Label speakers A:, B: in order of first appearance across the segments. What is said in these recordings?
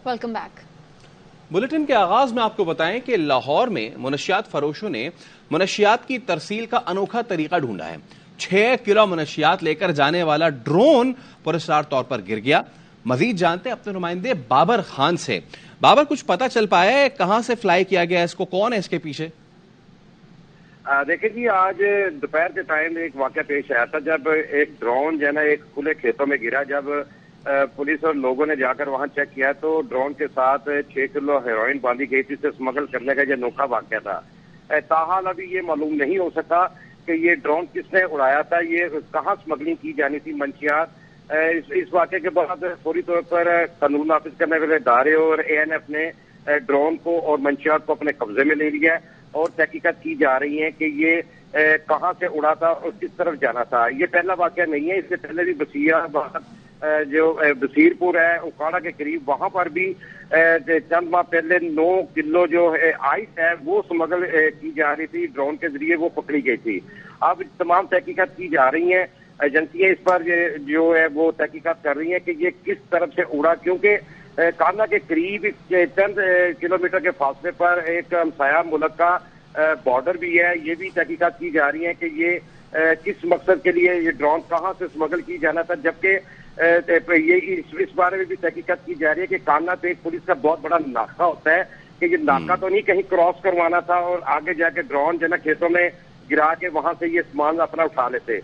A: Welcome back.
B: Bulletin کے آغاز میں آپ کو بتائیں کہ لاہور میں منشیات فروشوں نے منشیات کی ترسیل کا انوکھا طریقہ ڈھونڈا ہے۔ 6 کلو منشیات لے کر جانے والا ڈرون پراسرار طور پر گر گیا۔ مزید جانتے اپنے نمائندے بابر خان سے۔ بابر، کچھ پتا چل پایا ہے کہاں سے فلائی کیا گیا، اس کو کون ہے اس کے پیچھے؟
C: دیکھیں جی، آج دوپہر کے ٹائم ایک واقعہ پیش آیا تھا جب ایک ڈرون جو ہے نا ایک کھلے کھیتوں میں گرا۔ جب پولیس اور لوگوں نے جا کر وہاں چیک کیا تو ڈرون کے ساتھ 6 کلو ہیروئن باندھی گئی تھی، اسے اسمگل کرنے کا یہ انوکھا واقعہ تھا۔ تاحال ابھی یہ معلوم نہیں ہو سکا کہ یہ ڈرون کس نے اڑایا تھا، یہ کہاں اسمگلنگ کی جانی تھی منشیات۔ اس واقعے کے بعد فوری طور پر قانون نافذ کرنے والے ادارے اور ANF نے ڈرون کو اور منشیات کو اپنے قبضے میں لے لیا اور تحقیقات کی جا رہی ہیں کہ یہ کہاں سے اڑا تھا اور کس طرف جانا تھا۔ یہ پہلا واقعہ نہیں ہے، اس سے پہلے بھی جو بصیر پور ہے اکاڑا کے قریب، وہاں پر بھی چند ماہ پہلے 9 کلو جو آئس ہے وہ اسمگل کی جا رہی تھی، ڈرون کے ذریعے وہ پکڑی گئی تھی۔ اب تمام تحقیقات کی جا رہی ہیں، ایجنسیاں اس پر جو ہے وہ تحقیقات کر رہی ہیں کہ یہ کس طرف سے اڑا، کیونکہ کانا کے قریب چند کلومیٹر کے فاصلے پر ایک ہمسایہ ملک کا بارڈر بھی ہے۔ یہ بھی تحقیقات کی جا رہی ہیں کہ یہ کس مقصد کے لیے یہ ڈرون کہاں سے اسمگل کی جانا تھا، جبکہ یہ اس بارے میں بھی تحقیقات کی جا رہی ہے کہ کانا پہ ایک پولیس کا بہت بڑا ناکہ ہوتا ہے کہ یہ ناکہ تو نہیں کہیں کراس کروانا تھا اور آگے جا کے ڈرون جو نا کھیتوں میں گرا کے وہاں سے یہ سامان اپنا اٹھا لیتے۔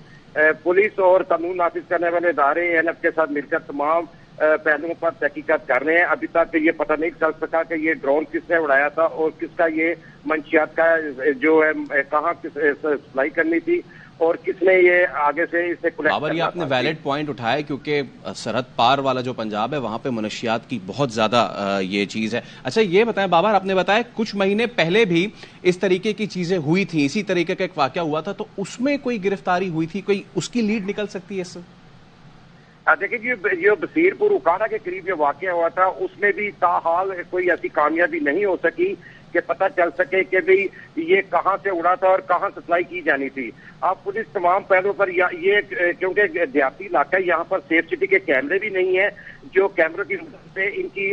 C: پولیس اور قانون نافذ کرنے والے ادارے ANF کے ساتھ مل کر تمام پہلوؤں پر تحقیقات کر رہے ہیں۔ ابھی تک یہ پتہ نہیں چل سکا کہ یہ ڈرون کس نے اڑایا تھا اور کس کا یہ منشیات کا جو ہے کہاں سپلائی کرنی تھی اور کس نے یہ آگے سے اسے کلیکٹ کرنا تھا۔
B: یہ آپ نے ویلڈ پوائنٹ اٹھایا کیونکہ سرحد پار والا جو پنجاب ہے وہاں پہ منشیات کی بہت زیادہ یہ چیز ہے۔ اچھا یہ بتائیں بابر، آپ نے بتایا کچھ مہینے پہلے بھی اس طریقے کی چیزیں ہوئی تھیں، اسی طریقے کا ایک واقعہ ہوا تھا، تو اس میں کوئی گرفتاری ہوئی تھی، کوئی اس کی لیڈ نکل سکتی ہے اس سے؟
C: دیکھیں جی، جو بصیر پور اکاڑا کے قریب یہ واقعہ ہوا تھا اس میں بھی تاحال کوئی ایسی کامیابی نہیں ہو سکی کہ پتہ چل سکے کہ بھی یہ کہاں سے اڑا تھا اور کہاں سپلائی کی جانی تھی۔ اب پولیس تمام پہلوؤں پر یہ کیونکہ دیہاتی علاقہ ہے، یہاں پر سیف سٹی کے کیمرے بھی نہیں ہیں جو کیمروں کی مدد سے ان کی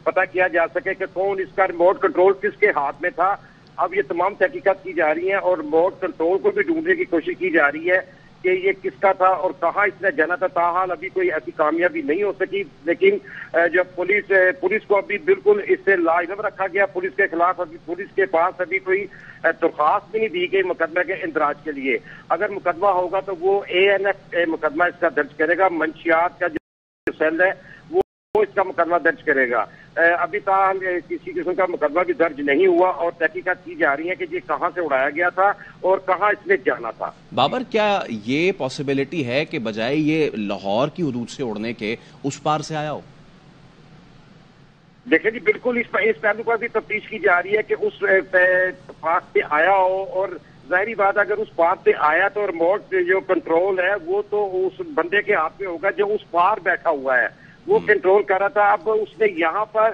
C: پتہ کیا جا سکے کہ کون اس کا ریموٹ کنٹرول کس کے ہاتھ میں تھا۔ اب یہ تمام تحقیقات کی جا رہی ہیں اور ریموٹ کنٹرول کو بھی ڈھونڈنے کی کوشش کی جا رہی ہے کہ یہ کس کا تھا اور کہاں اس نے جانا تھا۔ تاحال ابھی کوئی ایسی کامیابی نہیں ہو سکی، لیکن جو پولیس کو ابھی بالکل اس سے لاعلم رکھا گیا۔ پولیس کے خلاف ابھی پولیس کے پاس ابھی کوئی درخواست بھی نہیں دی گئی مقدمے کے اندراج کے لیے۔ اگر مقدمہ ہوگا تو وہ ANF مقدمہ اس کا درج کرے گا، منشیات کا جو سیل ہے وہ اس کا مقدمہ درج کرے گا۔ ابھی تاحال کسی قسم کا مقدمہ بھی درج نہیں ہوا اور تحقیقات کی جا رہی ہے کہ یہ کہاں سے اڑایا گیا تھا اور کہاں اس نے جانا تھا۔
B: بابر، کیا یہ پاسبلٹی ہے کہ بجائے یہ لاہور کی حدود سے اڑنے کے اس پار سے آیا ہو؟
C: دیکھیں جی، بالکل اس پہلو پر بھی تفتیش کی جا رہی ہے کہ اس پار سے آیا ہو، اور ظاہری بات اگر اس پار سے آیا تو ریموٹ جو کنٹرول ہے وہ تو اس بندے کے ہاتھ میں ہوگا جو اس پار بیٹھا ہوا ہے، وہ کنٹرول کر رہا تھا۔ اب اس نے یہاں پر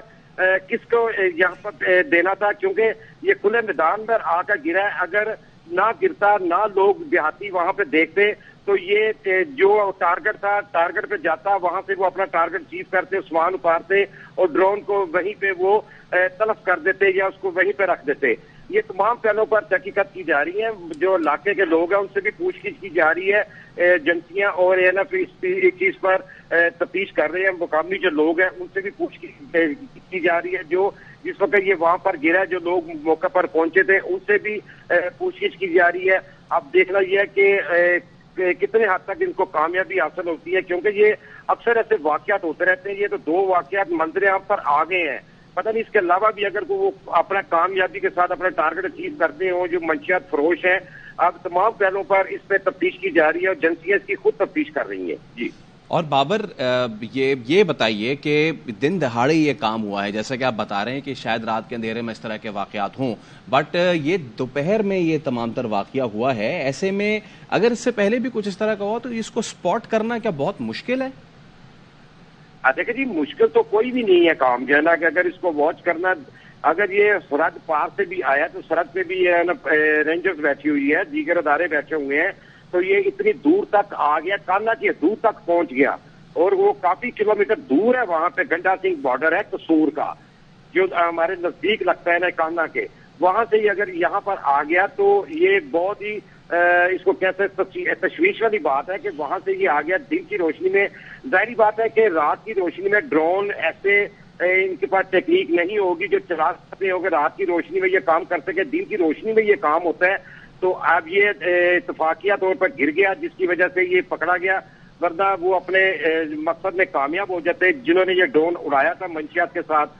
C: کس کو یہاں پر دینا تھا، کیونکہ یہ کھلے میدان پر آ کر گرا ہے۔ اگر نہ گرتا، نہ لوگ دیہاتی وہاں پہ دیکھتے تو یہ جو ٹارگٹ تھا ٹارگٹ پہ جاتا، وہاں سے وہ اپنا ٹارگٹ چیز کرتے، سامان اتارتے اور ڈرون کو وہیں پہ وہ تلف کر دیتے یا اس کو وہیں پہ رکھ دیتے۔ یہ تمام پہلوؤں پر تحقیقات کی جا رہی ہیں۔ جو علاقے کے لوگ ہیں ان سے بھی پوچھ گچھ کی جا رہی ہے، ایجنسیاں اور ANF اس چیز پر تفتیش کر رہے ہیں۔ مقامی جو لوگ ہیں ان سے بھی پوچھ گچھ کی جا رہی ہے، جو جس وقت یہ وہاں پر گرا جو لوگ موقع پر پہنچے تھے ان سے بھی پوچھ گچھ کی جا رہی ہے۔ اب دیکھنا یہ ہے کہ کتنے حد تک ان کو کامیابی حاصل ہوتی ہے، کیونکہ یہ اکثر ایسے واقعات ہوتے رہتے ہیں۔ یہ تو 2 واقعات منظر عام پر آ گئے ہیں، پتہ نہیں اس کے علاوہ بھی اگر وہ اپنا کامیابی کے ساتھ اپنا ٹارگٹ اچیو کرتے ہوں جو منشیات فروش ہیں۔ اب تمام پہلوؤں پر اس پہ تفتیش کی جا رہی ہے اور ایجنسیاں اس کی خود تفتیش کر رہی ہیں۔ جی
B: اور بابر، یہ بتائیے کہ دن دہاڑے یہ کام ہوا ہے، جیسا کہ آپ بتا رہے ہیں کہ شاید رات کے اندھیرے میں اس طرح کے واقعات ہوں، بٹ یہ دوپہر میں یہ تمام تر واقعہ ہوا ہے۔ ایسے میں اگر اس سے پہلے بھی کچھ اس طرح کا ہوا تو اس کو سپاٹ کرنا کیا بہت مشکل ہے؟
C: دیکھیں جی، مشکل تو کوئی بھی نہیں ہے کام جو ہے نا، کہ اگر اس کو واچ کرنا، اگر یہ سرحد پار سے بھی آیا تو سرحد پہ بھی رینجرز بیٹھی ہوئی ہے، دیگر ادارے بیٹھے ہوئے ہیں، تو یہ اتنی دور تک آ گیا، کانا کی حدود تک پہنچ گیا اور وہ کافی کلومیٹر دور ہے، وہاں پہ گنڈا سنگھ بارڈر ہے قصور کا، جو ہمارے نزدیک لگتا ہے نا کانا کے، وہاں سے ہی اگر یہاں پر آ گیا تو یہ بہت ہی اس کو کیسے تشویش والی بات ہے کہ وہاں سے یہ آ گیا دن کی روشنی میں۔ ظاہری بات ہے کہ رات کی روشنی میں ڈرون ایسے ان کے پاس ٹیکنیک نہیں ہوگی جو چلا سکتے ہو کہ رات کی روشنی میں یہ کام کر سکے، دن کی روشنی میں یہ کام ہوتا ہے۔ تو اب یہ اتفاقیہ طور پر گر گیا جس کی وجہ سے یہ پکڑا گیا، ورنہ وہ اپنے مقصد میں کامیاب ہو جاتے جنہوں نے یہ ڈرون اڑایا تھا منشیات کے ساتھ۔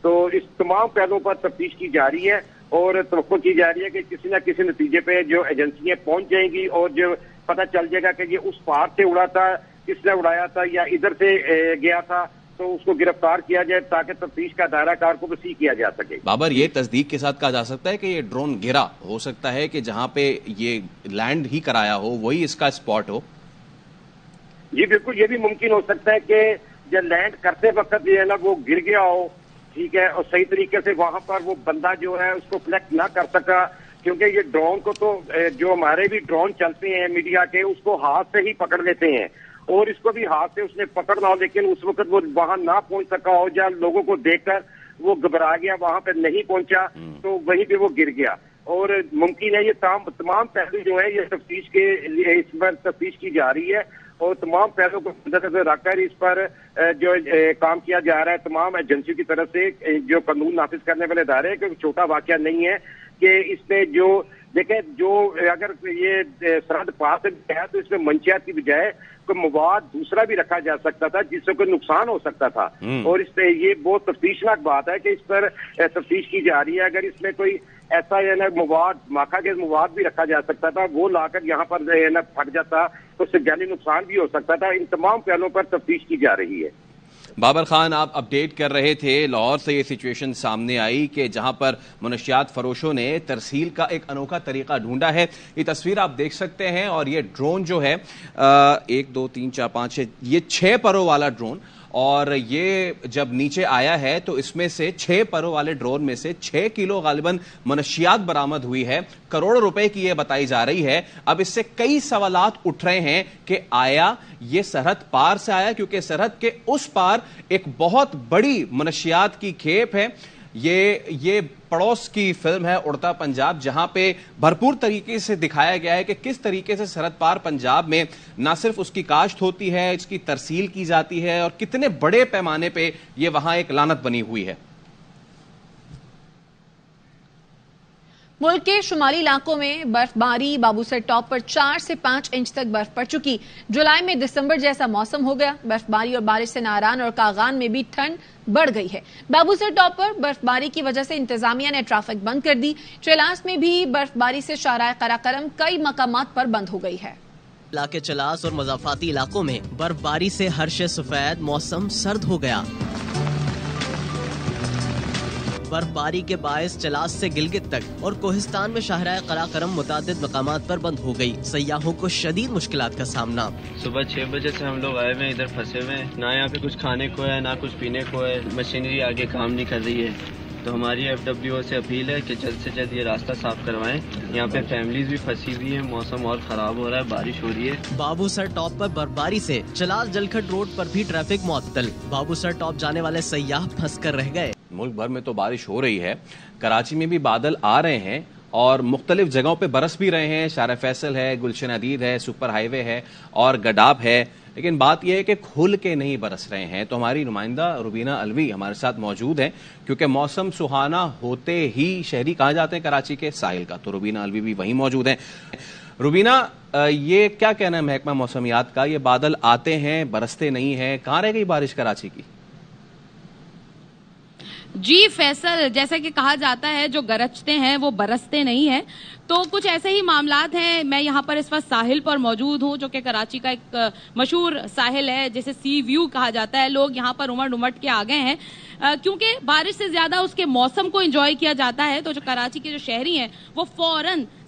C: تو اس تمام پہلوؤں پر تفتیش کی جا رہی ہے اور توقع کی جا رہی ہے کہ کسی نہ کسی نتیجے پہ جو ایجنسیاں پہنچ جائیں گی اور جو پتہ چل جائے گا کہ یہ اس پار سے اڑا تھا، کس نے اڑایا تھا یا ادھر سے گیا تھا، تو اس کو گرفتار کیا جائے تاکہ تفتیش کا دائرہ کار کو وسیع کیا جا سکے۔
B: بابر، یہ تصدیق کے ساتھ کہا جا سکتا ہے کہ یہ ڈرون گرا ہو سکتا ہے کہ جہاں پہ یہ لینڈ ہی کرایا ہو وہی اس کا اسپاٹ ہو؟
C: جی بالکل، یہ بھی ممکن ہو سکتا ہے کہ جب لینڈ کرتے وقت جو ہے نا وہ گر گیا ہو، ٹھیک ہے، اور صحیح طریقے سے وہاں پر وہ بندہ جو ہے اس کو فلیکٹ نہ کر سکا، کیونکہ یہ ڈرون کو تو جو ہمارے بھی ڈرون چلتے ہیں میڈیا کے اس کو ہاتھ سے ہی پکڑ لیتے ہیں، اور اس کو بھی ہاتھ سے اس نے پکڑنا ہو، لیکن اس وقت وہ وہاں نہ پہنچ سکا ہو، جہاں لوگوں کو دیکھ کر وہ گھبرا گیا، وہاں پہ نہیں پہنچا تو وہیں پہ وہ گر گیا۔ اور ممکن ہے یہ تمام پہلو جو ہے یہ تفتیش کے لیے اس پر تفتیش کی جا رہی ہے اور تمام پہلو کو نظر رکھ کر اس پر جو کام کیا جا رہا ہے تمام ایجنسیوں کی طرف سے، جو قانون نافذ کرنے والے ادارے ہیں، کیونکہ چھوٹا واقعہ نہیں ہے کہ اس میں جو دیکھیں جو اگر یہ سرحد پار سے گیا تو اس میں منشیات کی بجائے کوئی مواد دوسرا بھی رکھا جا سکتا تھا جس سے کوئی نقصان ہو سکتا تھا، اور اس پہ یہ بہت تفتیشناک بات ہے کہ اس پر تفتیش کی جا رہی ہے۔ اگر اس میں کوئی ایسا مواد ماکھا کے مواد بھی رکھا جا سکتا تھا، وہ لا کر یہاں پر پھٹ جاتا تو اس سے جانی نقصان بھی ہو سکتا تھا۔ ان تمام پہلوؤں پر تفتیش کی جا رہی ہے۔
B: بابر خان، آپ اپڈیٹ کر رہے تھے، لاہور سے یہ سچویشن سامنے آئی کہ جہاں پر منشیات فروشوں نے ترسیل کا ایک انوکھا طریقہ ڈھونڈا ہے۔ یہ تصویر آپ دیکھ سکتے ہیں، اور یہ ڈرون جو ہے 1 2 3 4 5 6 یہ 6 پروں والا ڈرون، اور یہ جب نیچے آیا ہے تو اس میں سے 6 پروں والے ڈرون میں سے 6 کلو غالباً منشیات برآمد ہوئی ہے، کروڑوں روپے کی یہ بتائی جا رہی ہے۔ اب اس سے کئی سوالات اٹھ رہے ہیں کہ آیا یہ سرحد پار سے آیا، کیونکہ سرحد کے اس پار ایک بہت بڑی منشیات کی کھیپ ہے۔ یہ پڑوس کی فلم ہے اڑتا پنجاب، جہاں پہ بھرپور طریقے سے دکھایا گیا ہے کہ کس طریقے سے سرحد پار پنجاب میں نہ صرف اس کی کاشت ہوتی ہے، اس کی ترسیل کی جاتی ہے، اور کتنے بڑے پیمانے پہ یہ وہاں ایک لعنت بنی ہوئی ہے۔
A: ملک کے شمالی علاقوں میں برف باری، بابوسر ٹاپ پر 4 سے 5 انچ تک برف پڑ چکی۔ جولائی میں دسمبر جیسا موسم ہو گیا۔ برف باری اور بارش سے ناران اور کاغان میں بھی ٹھنڈ بڑھ گئی ہے۔ بابوسر ٹاپ پر برف باری کی وجہ سے انتظامیہ نے ٹریفک بند کر دی۔ چلاس میں بھی برف باری سے شاہراہ قراقرم کئی مقامات پر بند ہو گئی ہے۔
D: علاقے چلاس اور مضافاتی علاقوں میں برف باری سے ہرش سفید، موسم سرد ہو گیا۔ برف باری کے باعث چلاس سے گلگت تک اور کوہستان میں شاہراہ قراقرم متعدد مقامات پر بند ہو گئی۔ سیاحوں کو شدید مشکلات کا سامنا۔
E: صبح 6 بجے سے ہم لوگ آئے ہوئے ہیں، ادھر پھنسے ہوئے ہیں، نہ یہاں پہ کچھ کھانے کو ہے نہ کچھ پینے کو ہے، مشینری آگے کام نہیں کر رہی ہے۔ تو ہماری FWO سے اپیل ہے کہ جلد سے جلد یہ راستہ صاف کروائیں۔ یہاں پہ فیملیز بھی پھنسی ہوئی ہیں، موسم اور خراب ہو رہا ہے، بارش ہو رہی ہے۔
D: بابوسر ٹاپ پر برفباری سے چلاس جلکھڈ روڈ پر بھی ٹریفک معطل۔ بابوسر ٹاپ جانے والے سیاح پھنس کر رہ گئے۔
B: ملک بھر میں تو بارش ہو رہی ہے، کراچی میں بھی بادل آ رہے ہیں اور مختلف جگہوں پہ برس بھی رہے ہیں۔ شارع فیصل ہے، گلشن عدید ہے، سپر ہائی وے ہے اور گڈاب ہے، لیکن بات یہ ہے کہ کھل کے نہیں برس رہے ہیں۔ تو ہماری نمائندہ روبینہ الوی ہمارے ساتھ موجود ہیں، کیونکہ موسم سہانا ہوتے ہی شہری کہاں جاتے ہیں کراچی کے ساحل کا، تو روبینہ الوی بھی وہیں موجود ہیں۔ روبینہ، یہ کیا کہنا ہے محکمہ موسمیات کا؟ یہ بادل آتے ہیں، برستے نہیں ہیں، کہاں رہ گئی بارش کراچی کی؟
F: جی فیصل، جیسا کہ کہا جاتا ہے جو گرجتے ہیں وہ برستے نہیں ہیں، تو کچھ ایسے ہی معاملات ہیں۔ میں یہاں پر اس وقت ساحل پر موجود ہوں، جو کہ کراچی کا ایک مشہور ساحل ہے جسے سی ویو کہا جاتا ہے۔ لوگ یہاں پر امٹ امٹ کے آ گئے ہیں کیونکہ بارش سے زیادہ اس کے موسم کو انجوائے کیا جاتا ہے۔ تو جو کراچی کے جو شہری ہیں وہ فوراً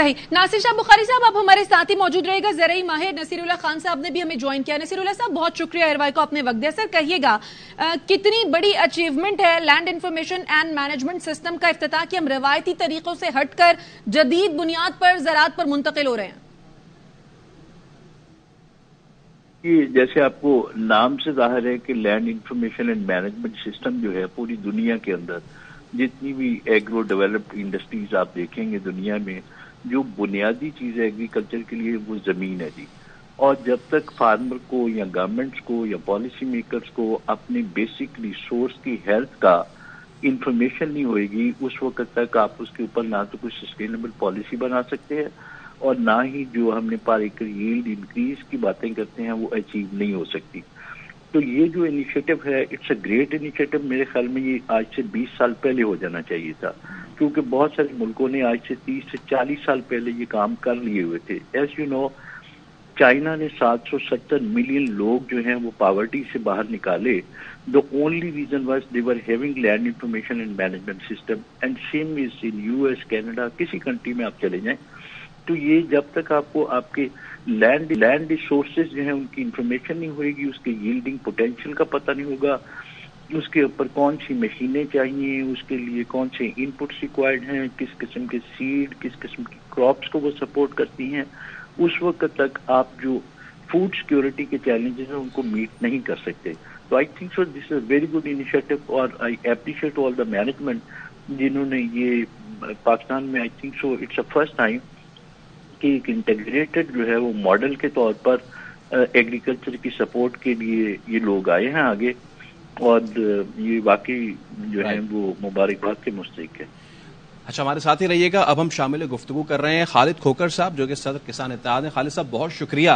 A: صحیح. ناصر شاہ بخاری صاحب آپ ہمارے ساتھ ہی موجود رہے گا. زرعی ماہر نصیر اللہ خان صاحب نے بھی ہمیں جوائن کیا. نصیر اللہ صاحب بہت شکریہ ایئر کو اپنے وقت دیا. سر کہیے گا کتنی بڑی اچیومنٹ ہے land information and management system کا افتتاح کہ ہم روایتی طریقوں سے ہٹ کر جدید بنیاد پر زراعت پر منتقل ہو رہے ہیں؟
G: جیسے آپ کو نام سے ظاہر ہے کہ land information and management system جو ہے پوری دنیا کے اندر جتنی بھی ایگرو ڈیولپڈ انڈسٹریز آپ دیکھیں گے دنیا میں جو بنیادی چیز ہے ایگریکلچر کے لیے وہ زمین ہے جی. اور جب تک فارمر کو یا گورنمنٹس کو یا پالیسی میکرز کو اپنی بیسک ریسورس کی ہیلتھ کا انفارمیشن نہیں ہوئے گی اس وقت تک آپ اس کے اوپر نہ تو کوئی سسٹینیبل پالیسی بنا سکتے ہیں اور نہ ہی جو ہم نے پر ایکڑ ییلڈ انکریز کی باتیں کرتے ہیں وہ اچیو نہیں ہو سکتی. تو یہ جو انیشیٹو ہے اٹس اے گریٹ انیشیٹو. میرے خیال میں یہ آج سے 20 سال پہلے ہو جانا چاہیے تھا کیونکہ بہت سارے ملکوں نے آج سے 30 سے 40 سال پہلے یہ کام کر لیے ہوئے تھے. ایز یو نو چائنا نے 770 ملین لوگ جو ہیں وہ پاورٹی سے باہر نکالے. The only reason was they were having land information and management system and same as in US Canada. کسی کنٹری میں آپ چلے جائیں تو یہ جب تک آپ کو آپ کے لینڈ ریسورسز جو ہیں ان کی انفارمیشن نہیں ہوئے گی, اس کے ییلڈنگ پوٹینشیل کا پتہ نہیں ہوگا, اس کے اوپر کون سی مشینیں چاہیے, اس کے لیے کون سے ان پٹس ریکوائرڈ ہیں, کس قسم کے سیڈ, کس قسم کی کراپس کو وہ سپورٹ کرتی ہیں, اس وقت تک آپ جو فوڈ سیکورٹی کے چیلنجز ہیں ان کو میٹ نہیں کر سکتے. تو آئی think so this is very good initiative اور I appreciate all the management جنہوں نے یہ پاکستان میں I think so it's a first time کہ ایک انٹیگریٹڈ جو ہے وہ ماڈل کے طور پر ایگریکلچر کی سپورٹ کے لیے یہ لوگ آئے ہیں آگے اور یہ واقعی جو ہے وہ مبارکباد کے مستحق ہے.
B: اچھا ہمارے ساتھ ہی رہیے گا. اب ہم شامل گفتگو کر رہے ہیں خالد کھوکر صاحب جو کہ صدر کسان اتحاد ہیں. خالد صاحب بہت شکریہ,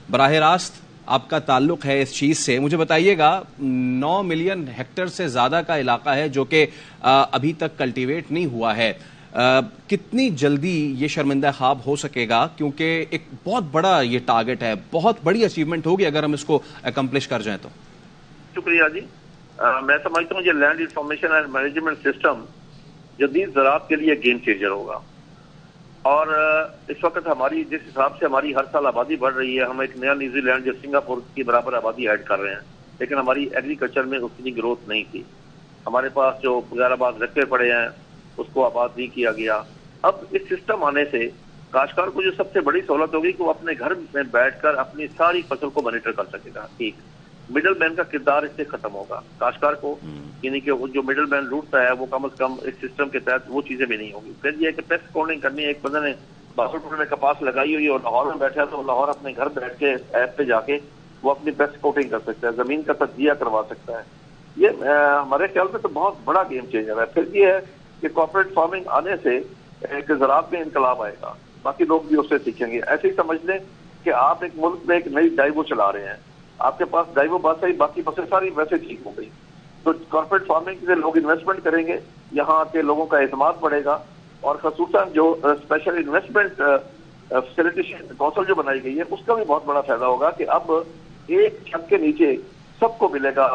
B: براہ راست آپ کا تعلق ہے اس چیز سے. مجھے بتائیے گا 9 ملین ہیکٹر سے زیادہ کا علاقہ ہے جو کہ ابھی تک کلٹیویٹ نہیں ہوا ہے. کتنی جلدی یہ شرمندہ خواب ہو سکے گا کیونکہ ایک بہت بڑا یہ ٹارگٹ ہے, بہت بڑی اچیومنٹ ہوگی اگر ہم اس کو اکمپلش کر جائیں تو.
H: شکریہ جی. میں سمجھتا ہوں یہ land information and management system جدید زراعت کے لیے گیم چینجر ہوگا. اور اس وقت ہماری جس حساب سے ہماری ہر سال آبادی بڑھ رہی ہے, ہم ایک نیا نیوزی لینڈ جو سنگاپور کی برابر آبادی ایڈ کر رہے ہیں, لیکن ہماری ایگریکلچر میں اتنی گروتھ نہیں تھی. ہمارے پاس جو غیر آباد رقبے پڑے ہیں اس کو آباد نہیں کیا گیا. اب اس سسٹم آنے سے کاشتکار کو جو سب سے بڑی سہولت ہوگی کہ وہ اپنے گھر میں بیٹھ کر اپنی ساری فصل کو مانیٹر کر سکے گا. ٹھیک, مڈل مین کا کردار اس سے ختم ہوگا. کاشتکار کو یعنی کہ جو مڈل مین لوٹتا ہے وہ کم از کم اس سسٹم کے تحت وہ چیزیں بھی نہیں ہوگی. پھر یہ کہ پیسٹ کاؤنٹنگ کرنی ہے. ایک بندے نے باہر میں کپاس لگائی ہوئی اور لاہور میں بیٹھا تو لاہور اپنے گھر بیٹھ کے ایپ پہ جا کے وہ اپنی پیسٹ کاؤنٹنگ کر سکتا ہے, زمین کا تجزیہ کروا سکتا ہے. یہ ہمارے خیال میں تو بہت بڑا گیم چینجر ہے. پھر یہ ہے کہ کارپوریٹ فارمنگ آنے سے ایک زراعت میں انقلاب آئے گا, باقی لوگ بھی اس سے سیکھیں گے. ایسے ہی سمجھ لیں کہ آپ ایک ملک میں ایک نئی ڈائیو چلا رہے ہیں, آپ کے پاس ڈائیو بس ہے, باقی بسیں ساری ویسے ٹھیک ہو گئی. تو کارپوریٹ فارمنگ سے لوگ انویسٹمنٹ کریں گے, یہاں کے لوگوں کا اعتماد بڑھے گا, اور خصوصاً جو اسپیشل انویسٹمنٹ فیسیلیٹیشن کونسل جو بنائی گئی ہے اس کا بھی بہت بڑا فائدہ ہوگا کہ اب ایک چھت کے نیچے سب کو ملے گا,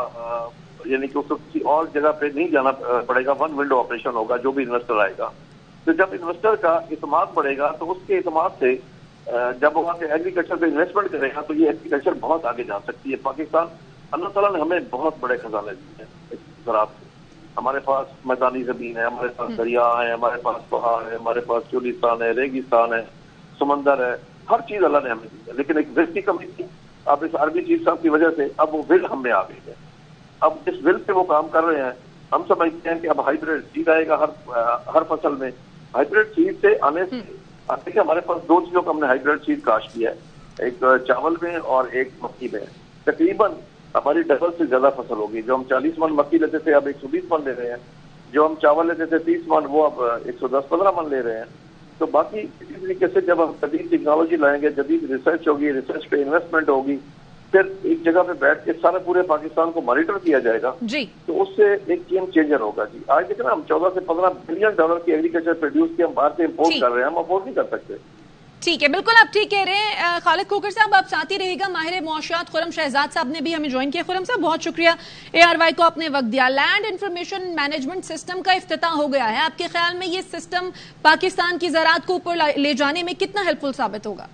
H: یعنی کہ اس کو کسی اور جگہ پہ نہیں جانا پڑے گا. ون ونڈو آپریشن ہوگا جو بھی انویسٹر آئے گا. تو جب انویسٹر کا اعتماد بڑھے گا تو اس کے اعتماد سے جب وہاں سے ایگریکلچر پہ انویسٹمنٹ کرے گا تو یہ ایگریکلچر بہت آگے جا سکتی ہے. پاکستان اللہ تعالیٰ نے ہمیں بہت بڑے خزانے دیے ہیں زراعت سے. ہمارے پاس میدانی زمین ہے, ہمارے پاس دریا ہے, ہمارے پاس پہاڑ ہے, ہمارے پاس چولیستان ہے, ریگستان ہے, سمندر ہے, ہر چیز اللہ نے ہمیں دی ہے. لیکن ایک ول کی کمی تھی. اب اس عربی چیز صاحب کی وجہ سے اب وہ ول ہم میں آ گئی ہے. اب جس ول پہ وہ کام کر رہے ہیں ہم سمجھتے ہیں کہ اب ہائیبریڈ سیڈ آئے گا ہر فصل میں. ہائیبریڈ سیڈ سے آنے سے دیکھیں ہمارے پاس 2 چیزوں کا ہم نے ہائیبریڈ سیڈ کاشت کیا ہے, ایک چاول میں اور ایک مکئی میں. تقریباً ہماری ڈبل سے زیادہ فصل ہوگی. جو ہم 40 من مکئی لیتے تھے اب 120 من لے رہے ہیں, جو ہم چاول لیتے تھے 30 من وہ اب 110-15 من لے رہے ہیں. تو باقی اسی طریقے سے جب ہم جدید ٹیکنالوجی لائیں گے, جدید ریسرچ ہوگی, ریسرچ پہ انویسٹمنٹ ہوگی, پھر ایک جگہ پہ بیٹھ کے سارے پورے پاکستان کو مانیٹر کیا جائے گا
A: جی,
H: تو اس سے ایک گیم چینجر ہوگا. جی آج دیکھیں نا ہم 14 سے 15 بلین ڈالر کی ایگریکلچر پروڈیوس کی ہم باہر سے امپورٹ کر رہے ہیں, ہم افورڈ نہیں کر سکتے.
A: ٹھیک ہے، بالکل آپ ٹھیک کہہ رہے ہیں خالد کھوکھر صاحب، آپ ساتھ ہی رہے گا۔ ماہر معاشیات خرم شہزاد صاحب نے بھی ہمیں جوائن کیا۔ خرم صاحب بہت شکریہ ARY کو آپ نے وقت دیا۔ لینڈ انفارمیشن مینجمنٹ سسٹم کا افتتاح ہو گیا ہے، آپ کے خیال میں یہ سسٹم پاکستان کی زراعت کو اوپر لے جانے میں کتنا ہیلپ فل ثابت ہوگا؟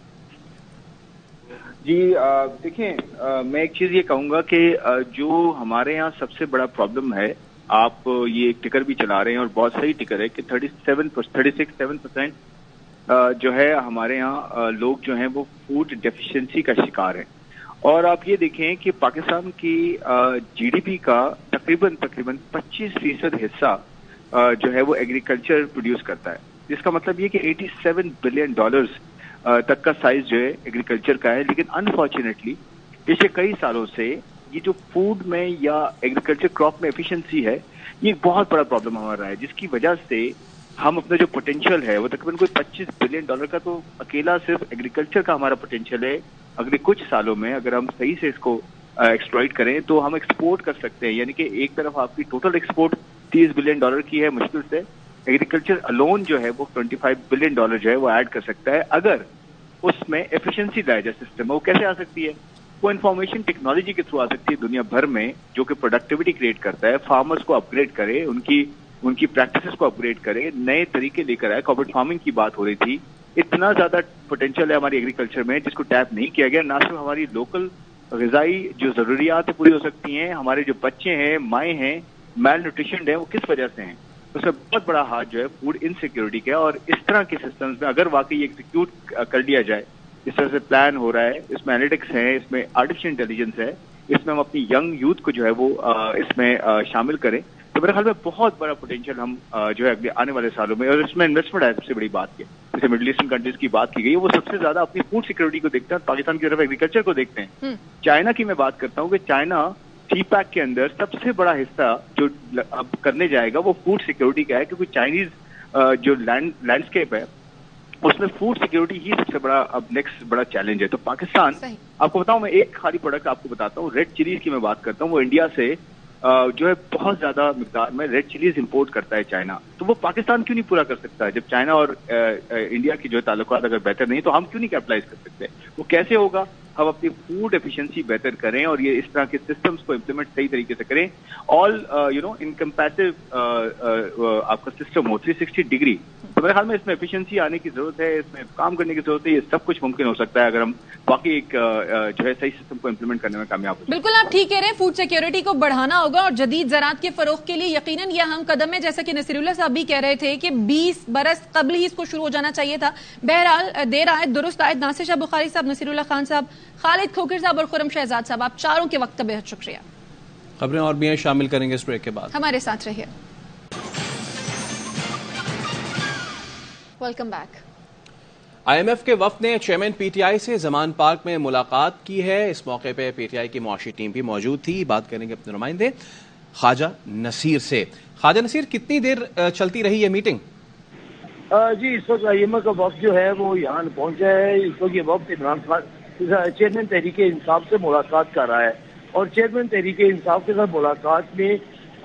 I: جی دیکھیں، میں ایک چیز یہ کہوں گا کہ جو ہمارے یہاں سب سے بڑا پرابلم ہے، آپ یہ ایک ٹکر بھی چلا رہے ہیں اور بہت صحیح ٹکر ہے کہ 36-7% جو ہے ہمارے یہاں لوگ جو ہیں وہ فوڈ ڈیفیشنسی کا شکار ہیں۔ اور آپ یہ دیکھیں کہ پاکستان کی GDP کا تقریباً 25% حصہ جو ہے وہ ایگریکلچر پروڈیوس کرتا ہے، جس کا مطلب یہ کہ $87 بلین تک کا سائز جو ہے ایگریکلچر کا ہے۔ لیکن انفارچونیٹلی پچھلے کئی سالوں سے یہ جو فوڈ میں یا ایگریکلچر کراپ میں ایفیشنسی ہے، یہ ایک بہت بڑا پرابلم ہمارا ہے، جس کی وجہ سے ہم اپنا جو پوٹینشیل ہے وہ تقریباً کوئی $25 بلین کا تو اکیلا صرف ایگریکلچر کا ہمارا پوٹینشیل ہے۔ اگلے کچھ سالوں میں اگر ہم صحیح سے اس کو ایکسپلائٹ کریں تو ہم ایکسپورٹ کر سکتے ہیں، یعنی کہ ایک طرف آپ کی ٹوٹل ایکسپورٹ $30 بلین کی ہے، مشکل سے ایگریکلچر الون جو ہے وہ $25 بلین جو ہے وہ ایڈ کر سکتا ہے اگر اس میں ایفیشنسی لائے جائے سسٹم میں۔ وہ کیسے آ سکتی ہے؟ وہ انفارمیشن ٹیکنالوجی کے تھرو آ سکتی ہے دنیا بھر میں، جو کہ پروڈکٹیوٹی کریٹ کرتا ہے، فارمرز کو اپ گریڈ کرے، ان کی پریکٹسز کو اپ گریڈ کرے، نئے طریقے لے کر آئے۔ کارپوریٹ فارمنگ کی بات ہو رہی تھی، اتنا زیادہ پوٹینشیل ہے ہماری ایگریکلچر میں جس کو ٹیپ نہیں کیا گیا۔ نہ صرف ہماری لوکل غذائی جو ضروریات پوری ہو سکتی ہیں، ہمارے جو بچے ہیں، مائیں ہیں، میل نیوٹریشنڈ ہیں، وہ کس وجہ سے ہیں؟ اس میں بہت بڑا ہاتھ جو ہے فوڈ انسیکیورٹی کا ہے۔ اور اس طرح کے سسٹمز میں اگر واقعی ایگزیکیوٹ کر لیا جائے، اس طرح سے پلان ہو رہا ہے، اس میں انالیٹکس ہے، اس میں آرٹیفیشل انٹیلیجنس ہے، اس میں ہم اپنی ینگ یوتھ کو جو ہے وہ اس میں شامل کریں، تو میرے خیال میں بہت بڑا پوٹینشیل ہم جو ہے اگلے آنے والے سالوں میں، اور اس میں انویسٹمنٹ ہے سب سے بڑی بات کی، جیسے مڈل ایسٹرن کنٹریز کی بات کی گئی ہے، وہ سب سے زیادہ اپنی فوڈ سیکورٹی کو دیکھتے ہیں، پاکستان کی طرف ایگریکلچر کو دیکھتے ہیں۔ چائنا کی میں بات کرتا ہوں کہ چائنا ٹی پیک کے اندر سب سے بڑا حصہ جو اب کرنے جائے گا وہ فوڈ سیکورٹی کا ہے، کیونکہ چائنیز جو لینڈسکیپ ہے اس میں فوڈ سیکورٹی ہی سب سے بڑا اب نیکسٹ بڑا چیلنج ہے۔ تو پاکستان، آپ کو بتاؤں، میں ایک خالی پروڈکٹ آپ کو بتاتا ہوں، ریڈ چلیز کی میں بات کرتا ہوں، وہ انڈیا سے جو ہے بہت زیادہ مقدار میں ریڈ چلیز امپورٹ کرتا ہے چائنا، تو وہ پاکستان کیوں نہیں پورا کر سکتا؟ جب چائنا اور انڈیا کی جو تعلقات اگر بہتر نہیں تو ہم کیوں نہیں کیپٹلائز کر سکتے؟ وہ کیسے ہوگا؟ ہم اپنی فوڈ ایفیشنسی بہتر کریں اور یہ اس طرح کے سسٹمز کو امپلیمنٹ صحیح طریقے سے کریں۔ آل انکمپیسو آپ کا سسٹم ہو 360 ڈگری، تو میرے خیال میں اس میں ایفیشنسی آنے کی ضرورت ہے، اس میں کام کرنے کی ضرورت ہے۔ یہ سب کچھ ممکن ہو سکتا ہے اگر ہم باقی ایک جو ہے صحیح سسٹم کو امپلیمنٹ کرنے میں کامیاب ہو۔
A: بالکل آپ ٹھیک کہہ رہے ہیں، فوڈ سیکیورٹی کو بڑھانا ہوگا اور جدید زراعت کے فروغ کے لیے یقیناً یہ اہم قدم ہے، جیسا کہ نصیر اللہ صاحب بھی کہہ رہے تھے کہ 20 برس قبل ہی اس کو شروع ہو جانا چاہیے تھا۔ بہرحال دیر آئے درست آئے۔ ناصر شاہ بخاری صاحب، نصیر اللہ خان صاحب، خالد کھوکھر صاحب اور خرم شہزاد صاحب، آپ چاروں کے وقت کا بہت شکریہ۔
B: خبریں اور بھی ہیں، شامل کریں گے اس بریک کے بعد،
A: ہمارے ساتھ رہیے۔ Welcome back.
B: IMF کے وفد نے چیئرمین PTI سے زمان پارک میں ملاقات کی ہے۔ اس موقع پہ PTI کی معاشی ٹیم بھی موجود تھی۔ بات کریں گے اپنے نمائندے خواجہ نصیر سے۔ خواجہ نصیر، کتنی دیر چلتی رہی یہ میٹنگ؟
J: جی، اس وقت IMF کا وفد جو ہے وہ یہاں پہنچا ہے۔ اس وقت یہ وفد عمران خان چیئرمین تحریک انصاف سے ملاقات کر رہا ہے، اور چیئرمین تحریک انصاف کے ساتھ ملاقات میں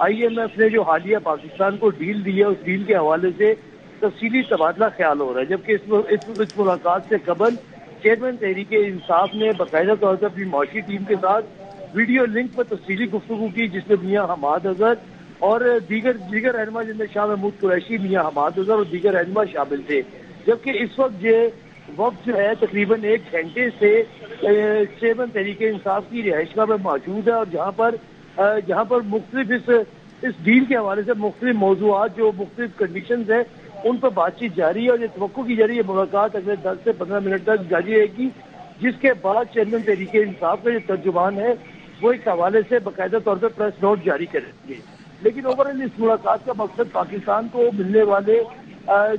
J: IMF نے جو حالیہ پاکستان کو ڈیل دی ہے اس ڈیل کے حوالے سے تفصیلی تبادلہ خیال ہو رہا ہے، جبکہ اس ملاقات سے قبل چیئرمین تحریک انصاف نے باقاعدہ طور پر اپنی معاشی ٹیم کے ساتھ ویڈیو لنک پر تفصیلی گفتگو کی، جس میں میاں حماد اظہر اور دیگر رہنما جن میں شاہ محمود قریشی، میاں حماد اظہر اور دیگر رہنما شامل تھے۔ جبکہ اس وقت یہ وقت جو ہے تقریباً 1 گھنٹے سے چیئرمین تحریک انصاف کی رہائش گاہ میں موجود ہے، اور جہاں پر مختلف اس ڈیل کے حوالے سے مختلف موضوعات جو مختلف کنڈیشنز ہیں ان پر بات چیت جاری ہے، اور یہ توقع کی جا رہی ہے ملاقات اگلے 10 سے 15 منٹ تک جاری رہے گی، جس کے بعد چیئرمین تحریک انصاف کا جو ترجمان ہے وہ اس حوالے سے باقاعدہ طور پر پریس نوٹ جاری کریں گے۔ لیکن اوورآل اس ملاقات کا مقصد پاکستان کو ملنے والے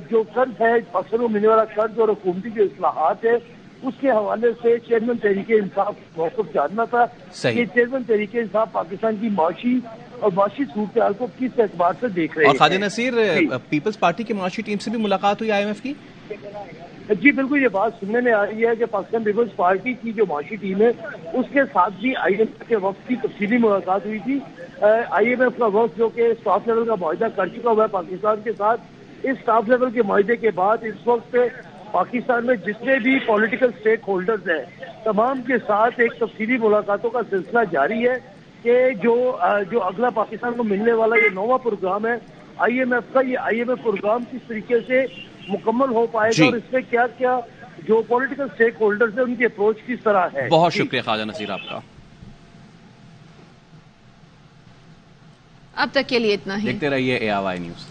J: جو قرض ہے، پاکستان کو ملنے والا قرض اور حکومتی جو اصلاحات ہے اس کے حوالے سے چیئرمین تحریک انصاف موقف جاننا تھا کہ چیئرمین تحریک انصاف پاکستان کی معاشی اور معاشی صورتحال کو کس اعتبار سے دیکھ رہے ہیں۔
B: اور خواجہ نصیر، پیپلز پارٹی کی معاشی ٹیم سے بھی ملاقات ہوئی IMF کی؟
J: جی بالکل، یہ بات سننے میں آ رہی ہے کہ پاکستان پیپلز پارٹی کی جو معاشی ٹیم ہے اس کے ساتھ بھی IMF کے وفد کی تفصیلی ملاقات ہوئی تھی۔ IMF کا وفد جو کہ اسٹاف لیول کا معاہدہ کر چکا ہوا ہے پاکستان کے ساتھ، اس اسٹاف لیول کے معاہدے کے بعد اس وقت پاکستان میں جتنے بھی پولیٹیکل سٹیک ہولڈرز ہیں تمام کے ساتھ ایک تفصیلی ملاقاتوں کا سلسلہ جاری ہے کہ جو اگلا پاکستان کو ملنے والا یہ 9واں پروگرام ہے IMF کا، یہ IMF پروگرام کس طریقے سے مکمل ہو پائے گا اور اس میں کیا کیا جو پولیٹیکل سٹیک ہولڈرز ہیں ان کی اپروچ کس طرح ہے.
B: بہت شکریہ خواجہ نصیر آپ کا.
A: اب تک کے لیے اتنا ہی.
B: دیکھتے رہیے ARY نیوز.